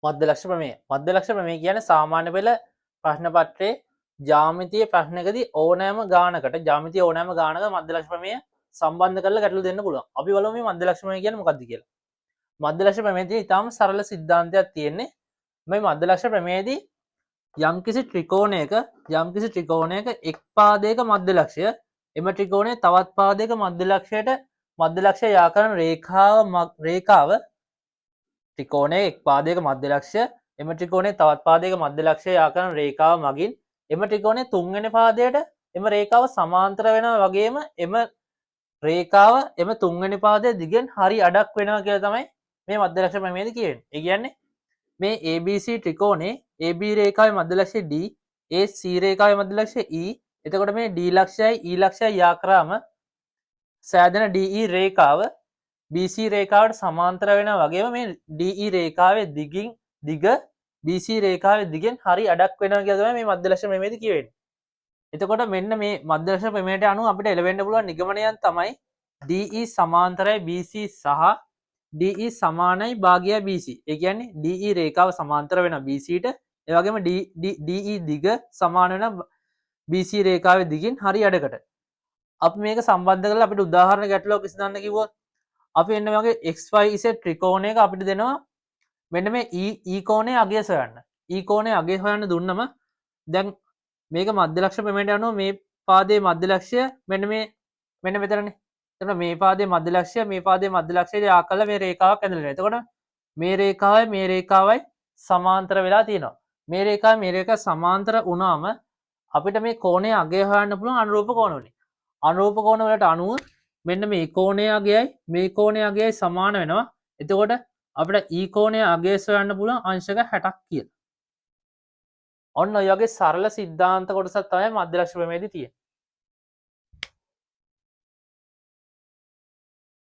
මධ්‍යලක්ෂ ප්‍රමේය. මධ්‍යලක්ෂ ප්‍රමේය කියන්නේ සාමාන්‍ය පෙළ ප්‍රශ්න පත්‍රයේ ජ්‍යාමිතීය ප්‍රශ්නකදී ඕනෑම ගානකට ජ්‍යාමිතීය ඕනෑම ගානක මධ්‍යලක්ෂ ප්‍රමේය සම්බන්ධ කරලා ගැටලු දෙන්න පුළුවන්. අපි බලමු මේ මධ්‍යලක්ෂ ප්‍රමේය කියන්නේ මොකක්ද කියලා. මධ්‍යලක්ෂ ප්‍රමේයදී ඉතාම සරල සිද්ධාන්තයක් තියෙන්නේ. මේ මධ්‍යලක්ෂ ප්‍රමේයදී යම්කිසි ත්‍රිකෝණයක එක් පාදයක මධ්‍යලක්ෂය එම ත්‍රිකෝණයේ තවත් පාදයක මධ්‍යලක්ෂයට මධ්‍යලක්ෂය යා කරන රේඛාව ත්‍රිකෝණයේ එක් පාදයක මධ්‍යලක්ෂය එම ත්‍රිකෝණයේ තවත් පාදයක මධ්‍යලක්ෂය යා කරන රේඛාව මගින් එම ත්‍රිකෝණයේ තුන්වෙනි පාදයට එම රේඛාව සමාන්තර වෙනවා වගේම එම රේඛාව එම තුන්වෙනි පාදයේ දිගෙන් හරි අඩක් වෙනවා කියලා තමයි මේ මධ්‍යලක්ෂ ප්‍රමේයදී කියන්නේ. ඒ කියන්නේ මේ ABC ත්‍රිකෝණේ AB රේඛාවේ මධ්‍යලක්ෂය D, AC රේඛාවේ මධ්‍යලක්ෂය E. එතකොට මේ D ලක්ෂයයි E ලක්ෂයයි යා කරාම සෑදෙන DE රේඛාව BC රේඛාවට සමාන්තර වෙනවා වගේම මේ DE රේඛාවේ දිග BC රේඛාවේ දිගෙන් හරි අඩක් වෙනවා කියලා තමයි මේ මධ්‍යලක්ෂ ප්‍රමේයදී කියවෙන්නේ. එතකොට මෙන්න මේ මධ්‍යලක්ෂ ප්‍රමේයට අනුව අපිට එළවෙන්න පුළුවන් නිගමනයන් තමයි DE සමාන්තරයි BC සහ DE සමානයි භාගයයි BC. ඒ කියන්නේ DE රේඛාව සමාන්තර වෙනවා BC ට. ඒ වගේම DE දිග සමාන වෙනවා BC රේඛාවේ දිගින් හරි අඩකට. අපි මේක සම්බන්ධ කරලා අපිට උදාහරණ ගැටලුවක් විසඳන්න කිව්වොත් අපි එන්න වගේ XYZ ත්‍රිකෝණයක අපිට දෙනවා මෙන්න මේ E කෝණයේ අගය සොයන්න. E කෝණයේ අගය හොයන්න දුන්නම දැන් මේක මධ්‍යලක්ෂ ප්‍රමේයට අනුව මේ පාදයේ මධ්‍යලක්ෂය මෙන්න මෙතනනේ. එතකොට මේ පාදයේ මධ්‍යලක්ෂය යා කළා මේ රේඛාවක් ඇඳලා. එතකොට මේ රේඛාවයි සමාන්තර වෙලා තියෙනවා. මේ රේඛාව සමාන්තර වුණාම අපිට මේ කෝණයේ අගය හොයන්න පුළුවන් අනුරූප කෝණ වලින්. අනුරූප කෝණ වලට අනුව මෙන්න මේ කෝණයේ අගයයි සමාන වෙනවා. එතකොට අපිට E කෝණයේ අගය සොයන්න පුළුවන් අංශක 60ක් කියලා. ඔන්න ඔය වගේ සරල සිද්ධාන්ත කොටසක් තමයි මධ්‍යලක්ෂ ප්‍රමේයදී තියෙන්නේ.